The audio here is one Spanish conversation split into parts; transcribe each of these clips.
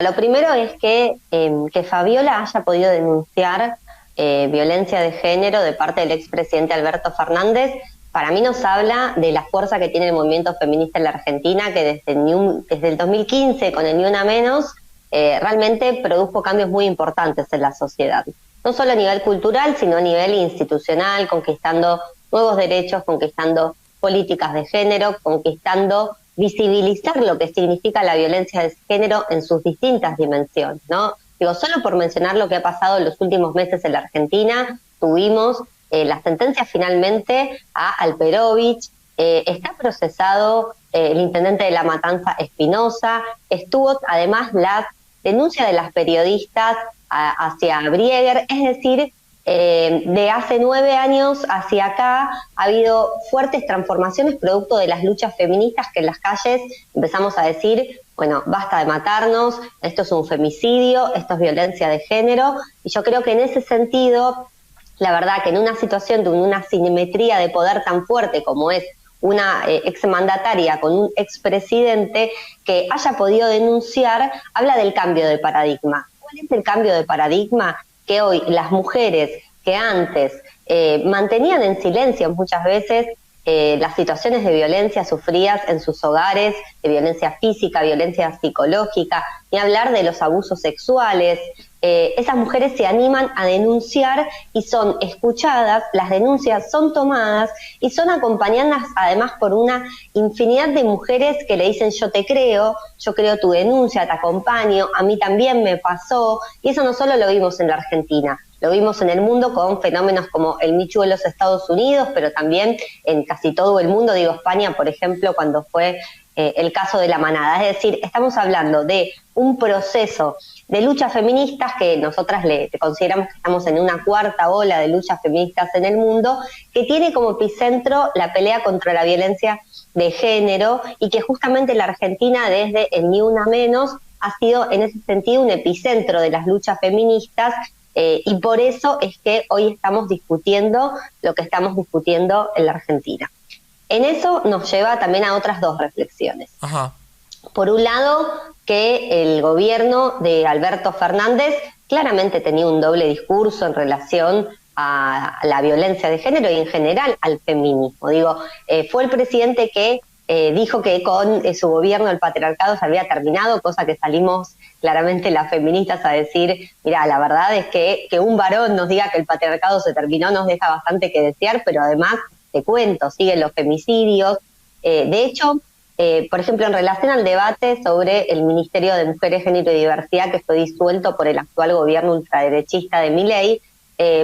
Lo primero es que Fabiola haya podido denunciar violencia de género de parte del expresidente Alberto Fernández. Para mí nos habla de la fuerza que tiene el movimiento feminista en la Argentina, que desde el 2015, con el Ni Una Menos, realmente produjo cambios muy importantes en la sociedad. No solo a nivel cultural, sino a nivel institucional, conquistando nuevos derechos, conquistando políticas de género, conquistando visibilizar lo que significa la violencia de género en sus distintas dimensiones, ¿no? Digo, solo por mencionar lo que ha pasado en los últimos meses en la Argentina, tuvimos la sentencia finalmente a Alperovich, está procesado el intendente de La Matanza, Espinosa, estuvo además la denuncia de las periodistas hacia Brieger, es decir, de hace 9 años hacia acá ha habido fuertes transformaciones producto de las luchas feministas, que en las calles empezamos a decir, bueno, basta de matarnos, esto es un femicidio, esto es violencia de género, y yo creo que en ese sentido, la verdad que en una situación de una asimetría de poder tan fuerte como es una exmandataria con un expresidente que haya podido denunciar, habla del cambio de paradigma. ¿Cuál es el cambio de paradigma? Que hoy las mujeres que antes mantenían en silencio muchas veces las situaciones de violencia sufridas en sus hogares, de violencia física, violencia psicológica, ni hablar de los abusos sexuales, esas mujeres se animan a denunciar y son escuchadas, las denuncias son tomadas y son acompañadas además por una infinidad de mujeres que le dicen yo creo tu denuncia, te acompaño, a mí también me pasó, y eso no solo lo vimos en la Argentina, lo vimos en el mundo con fenómenos como el Me Too en los Estados Unidos, pero también en casi todo el mundo, digo España, por ejemplo, cuando fue el caso de la manada. Es decir, estamos hablando de un proceso de luchas feministas que nosotras le consideramos que estamos en una cuarta ola de luchas feministas en el mundo, que tiene como epicentro la pelea contra la violencia de género y que justamente la Argentina desde el Ni Una Menos ha sido en ese sentido un epicentro de las luchas feministas. Y por eso es que hoy estamos discutiendo lo que estamos discutiendo en la Argentina. En eso nos lleva también a otras dos reflexiones. Ajá. Por un lado, que el gobierno de Alberto Fernández claramente tenía un doble discurso en relación a la violencia de género y en general al feminismo. Digo, fue el presidente que dijo que con su gobierno el patriarcado se había terminado, cosa que salimos claramente las feministas a decir, mira, la verdad es que un varón nos diga que el patriarcado se terminó nos deja bastante que desear, pero además, te cuento, siguen los femicidios. De hecho, por ejemplo, en relación al debate sobre el Ministerio de Mujeres, Género y Diversidad que fue disuelto por el actual gobierno ultraderechista de Milei,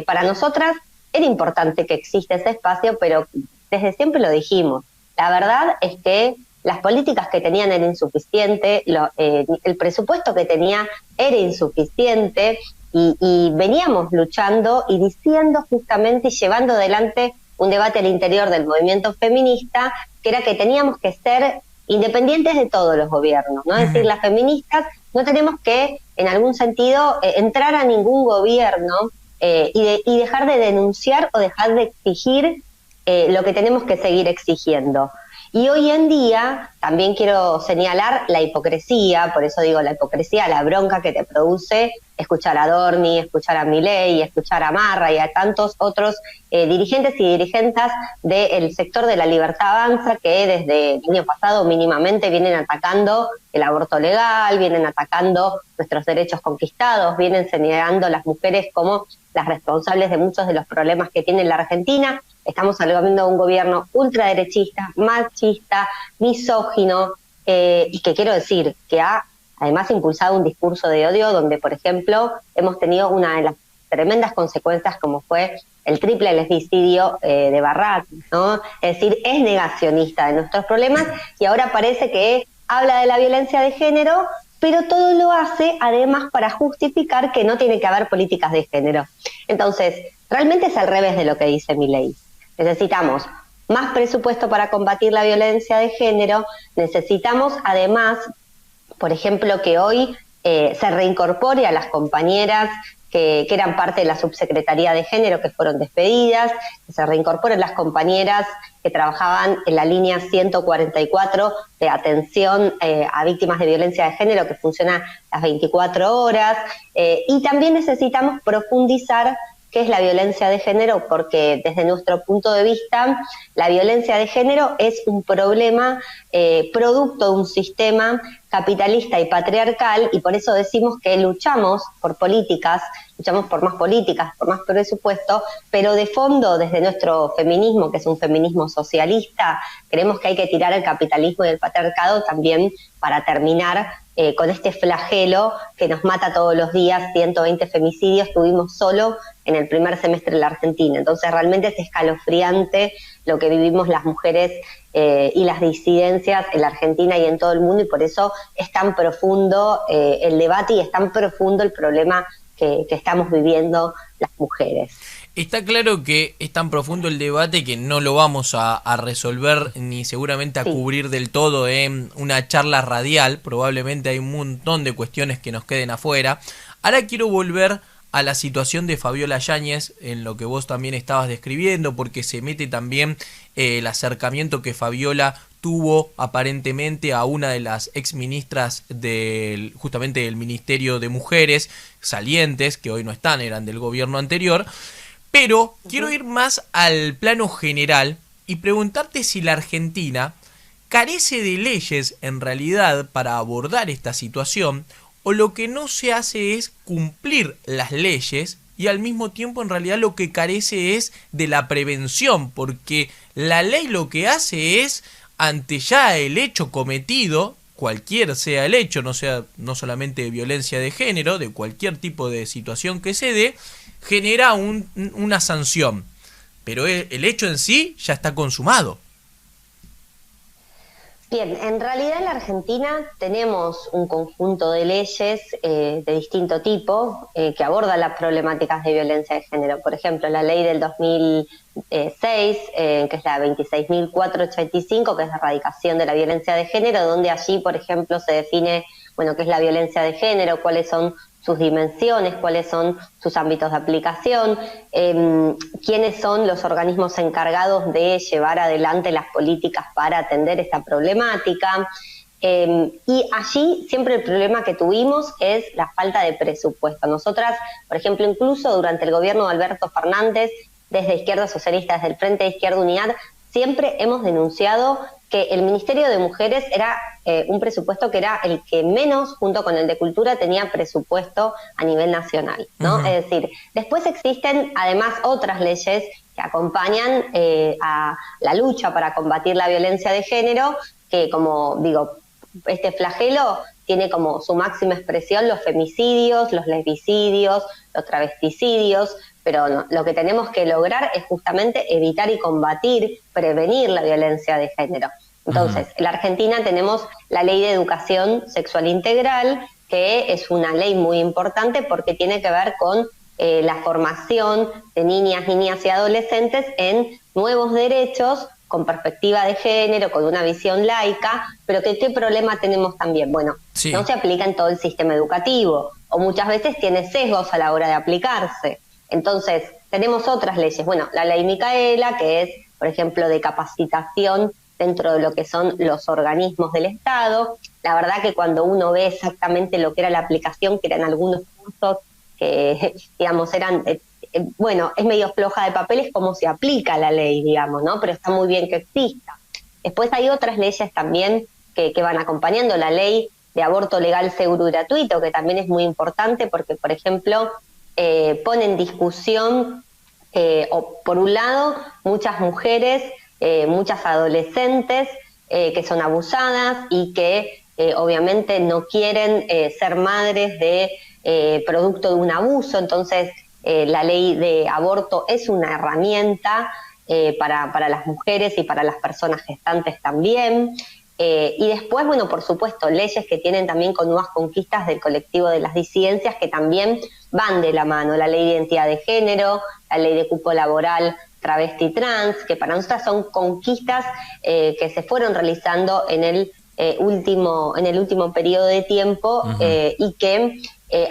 para nosotras era importante que exista ese espacio, pero desde siempre lo dijimos. La verdad es que las políticas que tenían eran insuficientes, el presupuesto que tenía era insuficiente y veníamos luchando y diciendo justamente y llevando adelante un debate al interior del movimiento feminista, que era que teníamos que ser independientes de todos los gobiernos, ¿no? Es decir, las feministas no tenemos que, en algún sentido, entrar a ningún gobierno y dejar de denunciar o dejar de exigir lo que tenemos que seguir exigiendo. Y hoy en día también quiero señalar la hipocresía, por eso digo la hipocresía, la bronca que te produce escuchar a Dorni, escuchar a Milei, escuchar a Marra y a tantos otros dirigentes y dirigentas del sector de la Libertad Avanza que desde el año pasado mínimamente vienen atacando el aborto legal, vienen atacando nuestros derechos conquistados, vienen señalando a las mujeres como las responsables de muchos de los problemas que tiene la Argentina. Estamos hablando de un gobierno ultraderechista, machista, misógino, y que quiero decir que ha además impulsado un discurso de odio donde, por ejemplo, hemos tenido una de las tremendas consecuencias como fue el triple lesbicidio de Barrat, ¿no? Es decir, es negacionista de nuestros problemas y ahora parece que habla de la violencia de género, pero todo lo hace además para justificar que no tiene que haber políticas de género. Entonces, realmente es al revés de lo que dice Milei. Necesitamos más presupuesto para combatir la violencia de género, necesitamos además, por ejemplo, que hoy se reincorpore a las compañeras que eran parte de la subsecretaría de género, que fueron despedidas, que se reincorporen las compañeras que trabajaban en la línea 144 de atención a víctimas de violencia de género, que funciona las 24 horas, y también necesitamos profundizar qué es la violencia de género, porque desde nuestro punto de vista, la violencia de género es un problema producto de un sistema capitalista y patriarcal, y por eso decimos que luchamos por políticas, luchamos por más políticas, por más presupuesto, pero de fondo, desde nuestro feminismo, que es un feminismo socialista, creemos que hay que tirar el capitalismo y el patriarcado también para terminar con este flagelo que nos mata todos los días. 120 femicidios tuvimos solo en el primer semestre de la Argentina. Entonces realmente es escalofriante lo que vivimos las mujeres y las disidencias en la Argentina y en todo el mundo, y por eso es tan profundo el debate y es tan profundo el problema que estamos viviendo las mujeres. Está claro que es tan profundo el debate que no lo vamos a resolver ni seguramente a cubrir del todo en una charla radial. Probablemente hay un montón de cuestiones que nos queden afuera. Ahora quiero volver a la situación de Fabiola Yáñez, en lo que vos también estabas describiendo, porque se mete también el acercamiento que Fabiola tuvo aparentemente a una de las exministras justamente del Ministerio de Mujeres, salientes, que hoy no están, eran del gobierno anterior. Pero quiero ir más al plano general y preguntarte si la Argentina carece de leyes en realidad para abordar esta situación, o lo que no se hace es cumplir las leyes y al mismo tiempo en realidad lo que carece es de la prevención, porque la ley lo que hace es, ante ya el hecho cometido, cualquier sea el hecho, no solamente de violencia de género, de cualquier tipo de situación que se dé, genera una sanción, pero el hecho en sí ya está consumado. Bien, en realidad en la Argentina tenemos un conjunto de leyes de distinto tipo que abordan las problemáticas de violencia de género. Por ejemplo, la ley del 2006, que es la 26.485, que es la erradicación de la violencia de género, donde allí, por ejemplo, se define, bueno, qué es la violencia de género, cuáles son sus dimensiones, cuáles son sus ámbitos de aplicación, quiénes son los organismos encargados de llevar adelante las políticas para atender esta problemática. Y allí siempre el problema que tuvimos es la falta de presupuesto. Nosotras, por ejemplo, incluso durante el gobierno de Alberto Fernández, desde Izquierda Socialista, desde el Frente de Izquierda Unidad, siempre hemos denunciado que el Ministerio de Mujeres era un presupuesto que era el que menos, junto con el de Cultura, tenía presupuesto a nivel nacional, ¿no? Es decir, después existen además otras leyes que acompañan a la lucha para combatir la violencia de género, que, como digo, este flagelo tiene como su máxima expresión los femicidios, los lesbicidios, los travesticidios, pero no, lo que tenemos que lograr es justamente evitar y combatir, prevenir la violencia de género. Entonces, en la Argentina tenemos la Ley de Educación Sexual Integral, que es una ley muy importante porque tiene que ver con la formación de niñas y adolescentes en nuevos derechos con perspectiva de género, con una visión laica, pero ¿qué problema tenemos también? Bueno, sí, no se aplica en todo el sistema educativo, o muchas veces tiene sesgos a la hora de aplicarse. Entonces, tenemos otras leyes. Bueno, la Ley Micaela, que es, por ejemplo, de capacitación dentro de lo que son los organismos del Estado. La verdad que cuando uno ve exactamente lo que era la aplicación, que eran algunos cursos que, digamos, eran... bueno, es medio floja de papeles cómo se aplica la ley, digamos, ¿no? Pero está muy bien que exista. Después hay otras leyes también que van acompañando. La ley de aborto legal, seguro y gratuito, que también es muy importante porque, por ejemplo, pone en discusión, o por un lado, muchas mujeres, muchas adolescentes que son abusadas y que obviamente no quieren ser madres de producto de un abuso. Entonces, la ley de aborto es una herramienta para las mujeres y para las personas gestantes también. Y después, bueno, por supuesto, leyes que tienen también con nuevas conquistas del colectivo de las disidencias que también van de la mano. La ley de identidad de género, la ley de cupo laboral travesti trans, que para nosotras son conquistas que se fueron realizando en el último periodo de tiempo y que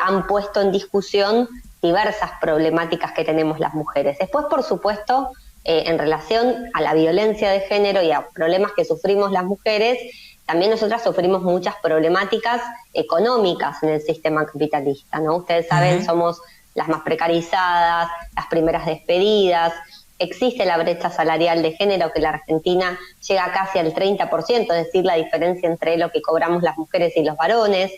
han puesto en discusión diversas problemáticas que tenemos las mujeres. Después, por supuesto, en relación a la violencia de género y a problemas que sufrimos las mujeres, también nosotras sufrimos muchas problemáticas económicas en el sistema capitalista, ¿no? Ustedes saben, somos las más precarizadas, las primeras despedidas. Existe la brecha salarial de género, que en la Argentina llega casi al 30%, es decir, la diferencia entre lo que cobramos las mujeres y los varones.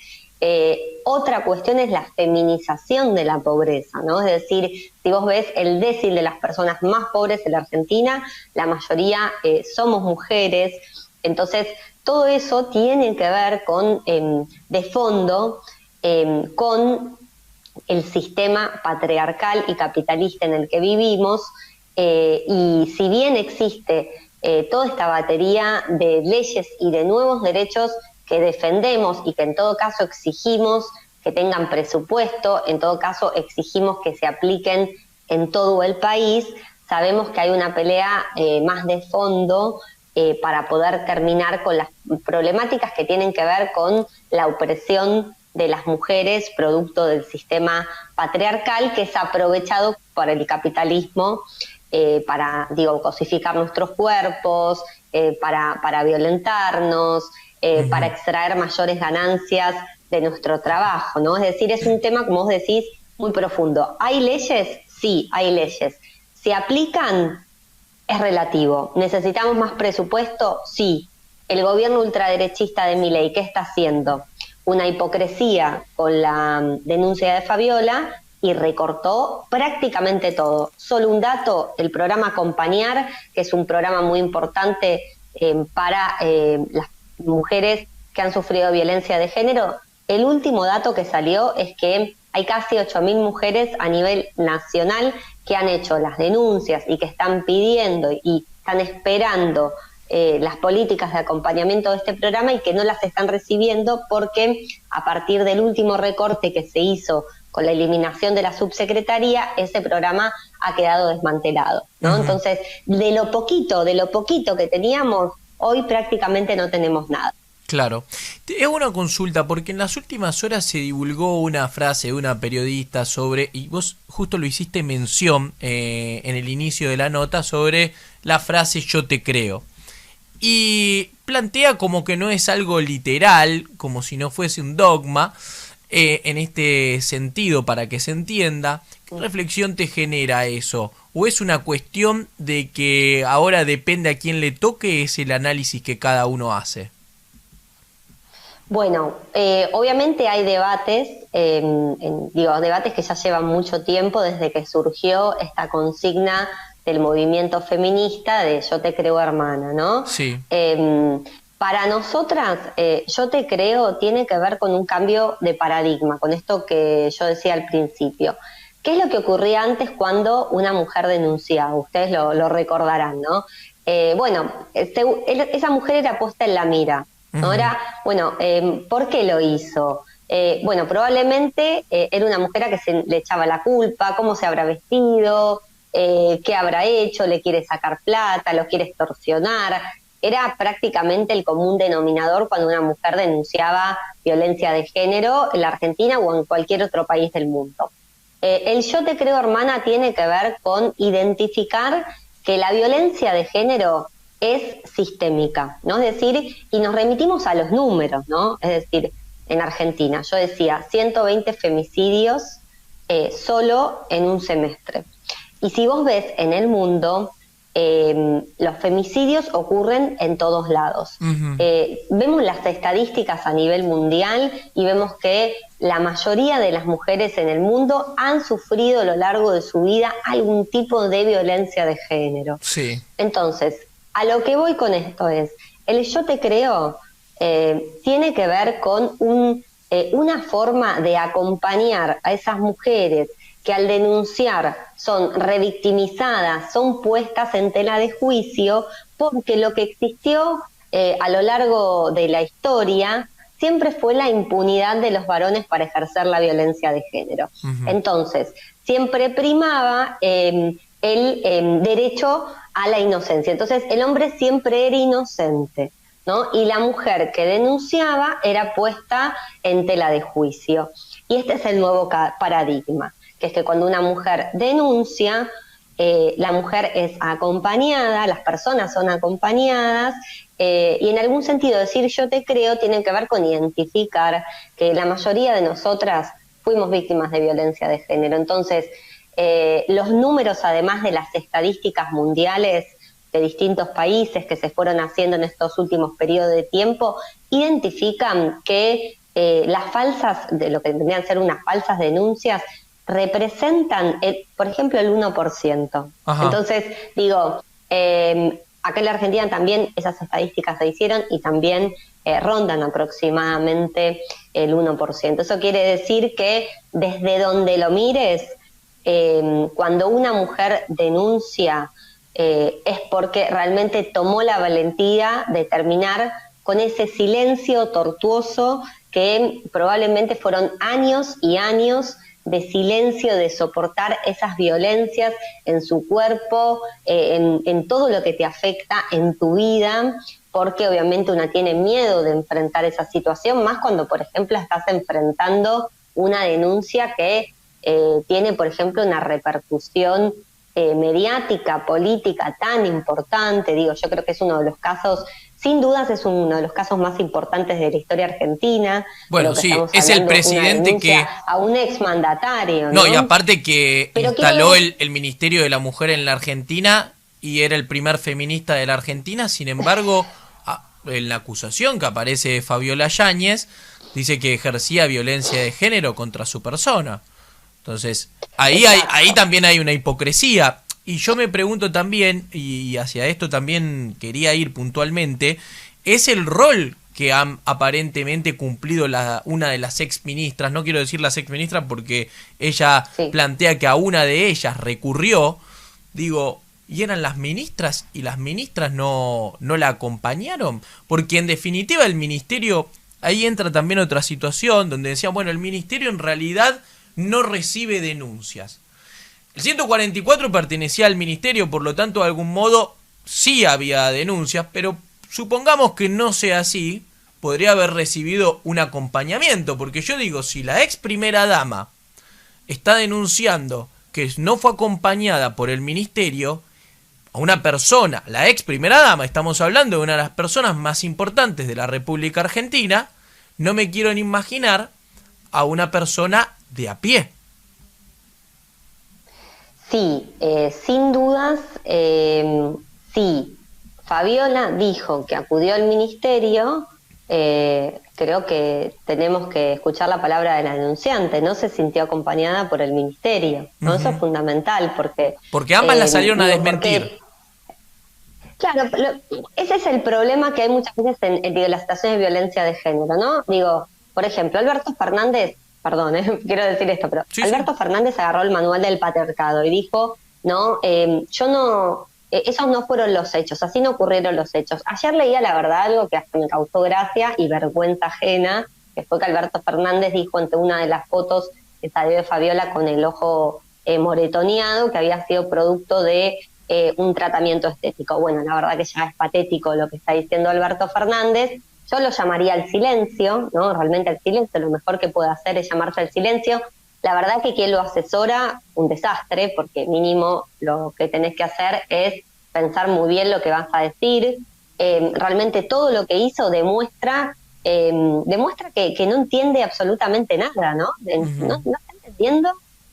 Otra cuestión es la feminización de la pobreza, ¿no? Es decir, si vos ves el décil de las personas más pobres en la Argentina, la mayoría somos mujeres. Entonces, todo eso tiene que ver con, de fondo, con el sistema patriarcal y capitalista en el que vivimos, y si bien existe toda esta batería de leyes y de nuevos derechos que defendemos y que en todo caso exigimos que tengan presupuesto, en todo caso exigimos que se apliquen en todo el país, sabemos que hay una pelea más de fondo para poder terminar con las problemáticas que tienen que ver con la opresión de las mujeres, producto del sistema patriarcal que es aprovechado por el capitalismo para, cosificar nuestros cuerpos, para violentarnos, para extraer mayores ganancias de nuestro trabajo, ¿no? Es decir, es un tema, como vos decís, muy profundo. ¿Hay leyes? Sí, hay leyes. ¿Se aplican? Es relativo. ¿Necesitamos más presupuesto? Sí. El gobierno ultraderechista de Milei, ¿qué está haciendo? Una hipocresía con la denuncia de Fabiola y recortó prácticamente todo. Solo un dato, el programa Acompañar, que es un programa muy importante para las mujeres que han sufrido violencia de género, el último dato que salió es que hay casi 8.000 mujeres a nivel nacional que han hecho las denuncias y que están pidiendo y están esperando las políticas de acompañamiento de este programa y que no las están recibiendo porque a partir del último recorte que se hizo con la eliminación de la subsecretaría, ese programa ha quedado desmantelado, ¿no? Entonces, de lo poquito que teníamos, hoy prácticamente no tenemos nada. Claro. Es una consulta, porque en las últimas horas se divulgó una frase de una periodista sobre, y vos justo lo hiciste mención en el inicio de la nota, sobre la frase "yo te creo". Y plantea como que no es algo literal, como si no fuese un dogma, en este sentido, para que se entienda. ¿Qué reflexión te genera eso? ¿O es una cuestión de que ahora depende a quién le toque, es el análisis que cada uno hace? Bueno, obviamente hay debates, debates que ya llevan mucho tiempo desde que surgió esta consigna del movimiento feminista de "yo te creo, hermana", ¿no? Sí. Para nosotras, "yo te creo" tiene que ver con un cambio de paradigma, con esto que yo decía al principio. ¿Qué es lo que ocurría antes cuando una mujer denunciaba? Ustedes lo recordarán, ¿no? Esa mujer era puesta en la mira. Ahora, ¿por qué lo hizo? Probablemente era una mujer a que se le echaba la culpa, cómo se habrá vestido, qué habrá hecho, le quiere sacar plata, lo quiere extorsionar. Era prácticamente el común denominador cuando una mujer denunciaba violencia de género en la Argentina o en cualquier otro país del mundo. El "yo te creo, hermana" tiene que ver con identificar que la violencia de género es sistémica, ¿no? Es decir, y nos remitimos a los números, ¿no? Es decir, en Argentina, yo decía, 120 femicidios solo en un semestre. Y si vos ves en el mundo, los femicidios ocurren en todos lados. Vemos las estadísticas a nivel mundial y vemos que la mayoría de las mujeres en el mundo han sufrido a lo largo de su vida algún tipo de violencia de género. Sí. Entonces, a lo que voy con esto es, el "yo te creo" tiene que ver con una forma de acompañar a esas mujeres que al denunciar son revictimizadas, son puestas en tela de juicio, porque lo que existió a lo largo de la historia siempre fue la impunidad de los varones para ejercer la violencia de género. Entonces, siempre primaba el derecho a la inocencia. Entonces, el hombre siempre era inocente, ¿no? Y la mujer que denunciaba era puesta en tela de juicio. Y este es el nuevo paradigma. que es que cuando una mujer denuncia, la mujer es acompañada, las personas son acompañadas, y en algún sentido decir yo te creo tiene que ver con identificar que la mayoría de nosotras fuimos víctimas de violencia de género. Entonces, los números, además de las estadísticas mundiales de distintos países que se fueron haciendo en estos últimos periodos de tiempo, identifican que las falsas, de lo que tendrían que ser unas falsas denuncias, representan, por ejemplo, el 1%. Ajá. Entonces, digo, acá en la Argentina también esas estadísticas se hicieron y también rondan aproximadamente el 1%. Eso quiere decir que desde donde lo mires, cuando una mujer denuncia, es porque realmente tomó la valentía de terminar con ese silencio tortuoso que probablemente fueron años y años de silencio, de soportar esas violencias en su cuerpo, en todo lo que te afecta en tu vida, porque obviamente una tiene miedo de enfrentar esa situación, más cuando, por ejemplo, estás enfrentando una denuncia que tiene, por ejemplo, una repercusión mediática, política tan importante. Digo, yo creo que es uno de los casos, sin dudas es uno de los casos más importantes de la historia argentina. Bueno, sí, es el presidente que... A un exmandatario, ¿no? No, y aparte que pero instaló el Ministerio de la Mujer en la Argentina y era el primer feminista de la Argentina. Sin embargo, en la acusación que aparece de Fabiola Yáñez, dice que ejercía violencia de género contra su persona. Entonces, ahí también hay una hipocresía. Y yo me pregunto también, y hacia esto también quería ir puntualmente, es el rol que han aparentemente cumplido una de las exministras, no quiero decir las exministras porque ella plantea que a una de ellas recurrió, digo, y eran las ministras, y las ministras no la acompañaron, porque en definitiva el ministerio, ahí entra también otra situación, donde decían, bueno, el ministerio en realidad no recibe denuncias. El 144 pertenecía al ministerio, por lo tanto, de algún modo sí había denuncias, pero supongamos que no sea así, podría haber recibido un acompañamiento, porque yo digo, si la ex primera dama está denunciando que no fue acompañada por el ministerio, a una persona, la ex primera dama, estamos hablando de una de las personas más importantes de la República Argentina, no me quiero ni imaginar a una persona de a pie. Sí, sin dudas, sí. Fabiola dijo que acudió al ministerio, creo que tenemos que escuchar la palabra de la denunciante, no se sintió acompañada por el ministerio, ¿no? Eso es fundamental, porque ambas la salieron a desmentir. Claro, ese es el problema que hay muchas veces en las situaciones de violencia de género, ¿no? Digo, por ejemplo, Alberto Fernández, perdón, quiero decir esto, pero sí, Alberto Fernández agarró el manual del patriarcado y dijo, no, yo no, esos no fueron los hechos, así no ocurrieron los hechos. Ayer leía, la verdad, algo que hasta me causó gracia y vergüenza ajena, que fue que Alberto Fernández dijo ante una de las fotos que salió de Fabiola con el ojo moretoneado, que había sido producto de un tratamiento estético. Bueno, la verdad que ya es patético lo que está diciendo Alberto Fernández. Yo lo llamaría al silencio, ¿no? Realmente al silencio, lo mejor que puede hacer es llamarse al silencio. La verdad que quien lo asesora, un desastre, porque mínimo lo que tenés que hacer es pensar muy bien lo que vas a decir. Realmente todo lo que hizo demuestra que no entiende absolutamente nada, ¿no? No está entendiendo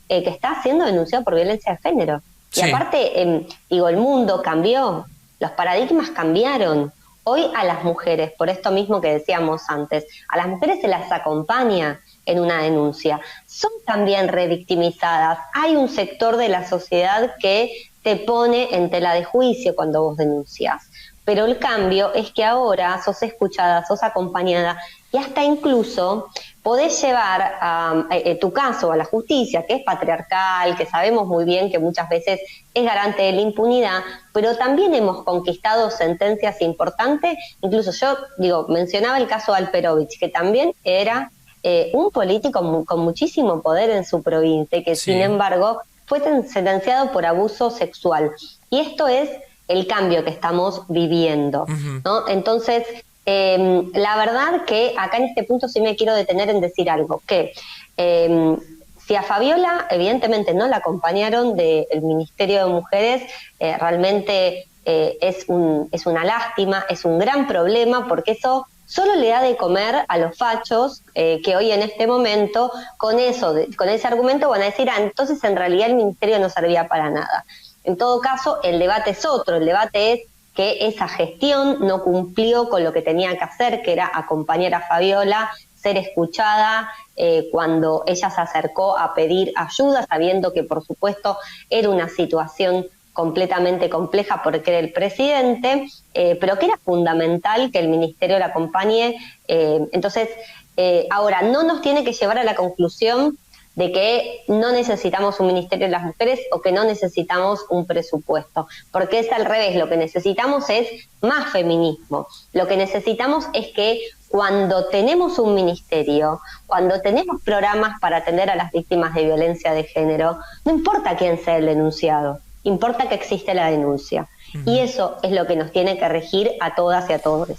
que está siendo denunciado por violencia de género. Sí. Y aparte, digo, el mundo cambió, los paradigmas cambiaron. Hoy a las mujeres, por esto mismo que decíamos antes, a las mujeres se las acompaña en una denuncia. Son también revictimizadas. Hay un sector de la sociedad que te pone en tela de juicio cuando vos denuncias. Pero el cambio es que ahora sos escuchada, sos acompañada y hasta incluso podés llevar tu caso a la justicia, que es patriarcal, que sabemos muy bien que muchas veces es garante de la impunidad, pero también hemos conquistado sentencias importantes. Incluso yo, mencionaba el caso de Alperovich, que también era un político con muchísimo poder en su provincia, y que sin embargo fue sentenciado por abuso sexual. Y esto es el cambio que estamos viviendo, ¿no? Entonces, la verdad que acá en este punto sí me quiero detener en decir algo, que si a Fabiola evidentemente no la acompañaron del Ministerio de Mujeres, realmente es una lástima, es un gran problema, porque eso solo le da de comer a los fachos que hoy en este momento con ese argumento van a decir, entonces en realidad el ministerio no servía para nada. En todo caso, el debate es otro, el debate es que esa gestión no cumplió con lo que tenía que hacer, que era acompañar a Fabiola, ser escuchada cuando ella se acercó a pedir ayuda, sabiendo que por supuesto era una situación completamente compleja porque era el presidente, pero que era fundamental que el ministerio la acompañe. Entonces, ahora, no nos tiene que llevar a la conclusión de que no necesitamos un Ministerio de las Mujeres o que no necesitamos un presupuesto, porque es al revés, lo que necesitamos es más feminismo. Lo que necesitamos es que cuando tenemos un ministerio, cuando tenemos programas para atender a las víctimas de violencia de género, no importa quién sea el denunciado, importa que existe la denuncia. Y eso es lo que nos tiene que regir a todas y a todos.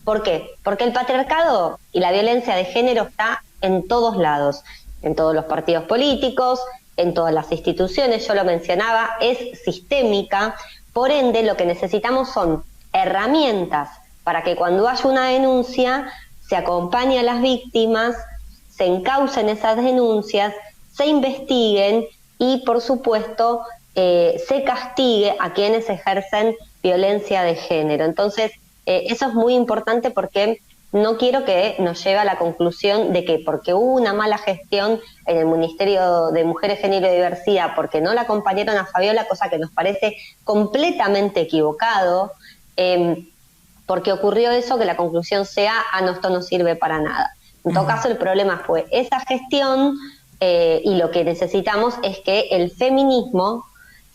¿Por qué? Porque el patriarcado y la violencia de género está en todos lados, en todos los partidos políticos, en todas las instituciones, yo lo mencionaba, es sistémica, por ende lo que necesitamos son herramientas para que cuando haya una denuncia se acompañe a las víctimas, se encaucen esas denuncias, se investiguen y por supuesto se castigue a quienes ejercen violencia de género. Entonces, eso es muy importante porque no quiero que nos lleve a la conclusión de que porque hubo una mala gestión en el Ministerio de Mujeres, Género y Diversidad, porque no la acompañaron a Fabiola, cosa que nos parece completamente equivocado, porque ocurrió eso, que la conclusión sea, no, esto no sirve para nada. En todo caso, el problema fue esa gestión y lo que necesitamos es que el feminismo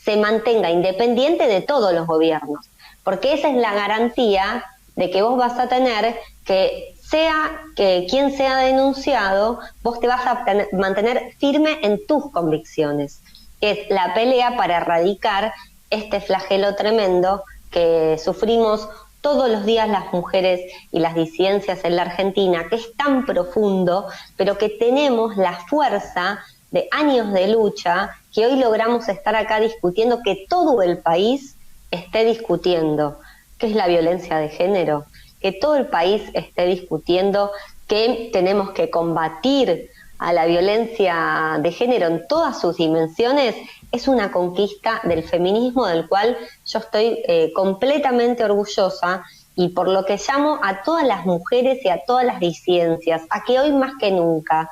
se mantenga independiente de todos los gobiernos, porque esa es la garantía de que vos vas a tener que sea que quien sea denunciado, vos te vas a mantener firme en tus convicciones, que es la pelea para erradicar este flagelo tremendo que sufrimos todos los días las mujeres y las disidencias en la Argentina, que es tan profundo, pero que tenemos la fuerza de años de lucha, que hoy logramos estar acá discutiendo, que todo el país esté discutiendo, que es la violencia de género, que todo el país esté discutiendo que tenemos que combatir a la violencia de género en todas sus dimensiones, es una conquista del feminismo del cual yo estoy completamente orgullosa, y por lo que llamo a todas las mujeres y a todas las disidencias a que hoy más que nunca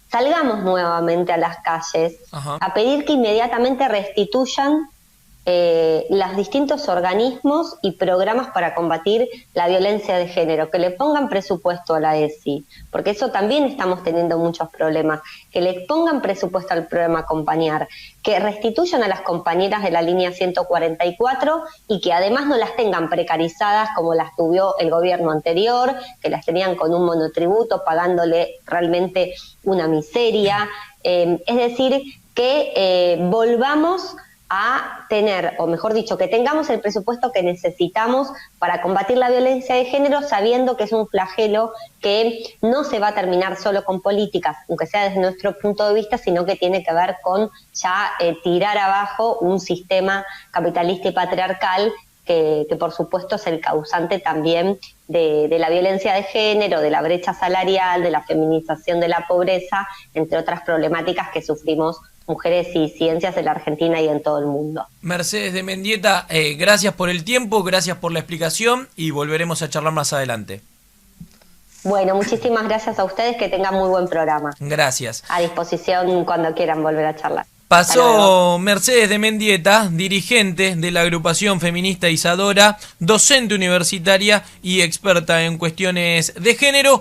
salgamos nuevamente a las calles a pedir que inmediatamente restituyan los distintos organismos y programas para combatir la violencia de género, que le pongan presupuesto a la ESI, porque eso también estamos teniendo muchos problemas, que le pongan presupuesto al programa Acompañar, que restituyan a las compañeras de la línea 144 y que además no las tengan precarizadas como las tuvo el gobierno anterior, que las tenían con un monotributo pagándole realmente una miseria, es decir, que volvamos a tener, o mejor dicho, que tengamos el presupuesto que necesitamos para combatir la violencia de género, sabiendo que es un flagelo que no se va a terminar solo con políticas, aunque sea desde nuestro punto de vista, sino que tiene que ver con ya tirar abajo un sistema capitalista y patriarcal que por supuesto es el causante también de la violencia de género, de la brecha salarial, de la feminización de la pobreza, entre otras problemáticas que sufrimos mujeres y ciencias de la Argentina y en todo el mundo. Mercedes de Mendieta, gracias por el tiempo, gracias por la explicación y volveremos a charlar más adelante. Bueno, muchísimas gracias a ustedes, que tengan muy buen programa. Gracias. A disposición cuando quieran volver a charlar. Pasó Mercedes de Mendieta, dirigente de la agrupación feminista Isadora, docente universitaria y experta en cuestiones de género.